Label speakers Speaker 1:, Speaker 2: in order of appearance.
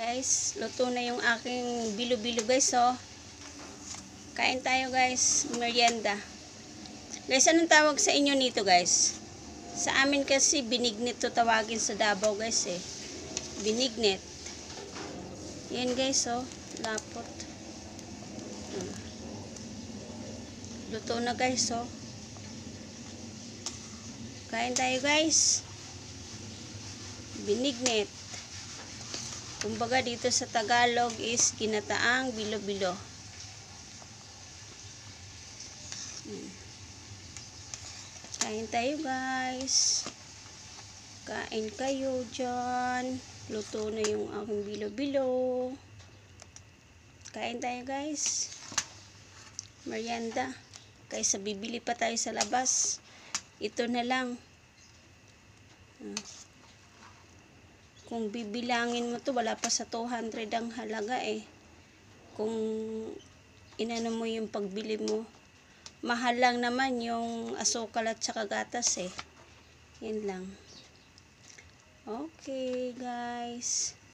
Speaker 1: Guys, luto na yung aking bilo-bilo guys, oh. Kain tayo guys, merienda. Guys, anong tawag sa inyo nito guys? Sa amin kasi binignet to tawagin sa Davao guys eh. Binignet. Yan guys, oh. Lapot. Luto na guys, oh. Kain tayo guys. Binignet. Kumbaga dito sa Tagalog is ginataang bilo-bilo. Kain tayo guys. Kain kayo dyan. Luto na yung aking bilo-bilo. Kain tayo guys. Merienda. Kaysa bibili pa tayo sa labas. Ito na lang. Kung bibilangin mo to, wala pa sa 200 ang halaga eh. Kung inano mo yung pagbili mo, mahal lang naman yung asukal at saka gatas eh. Yan lang. Okay guys.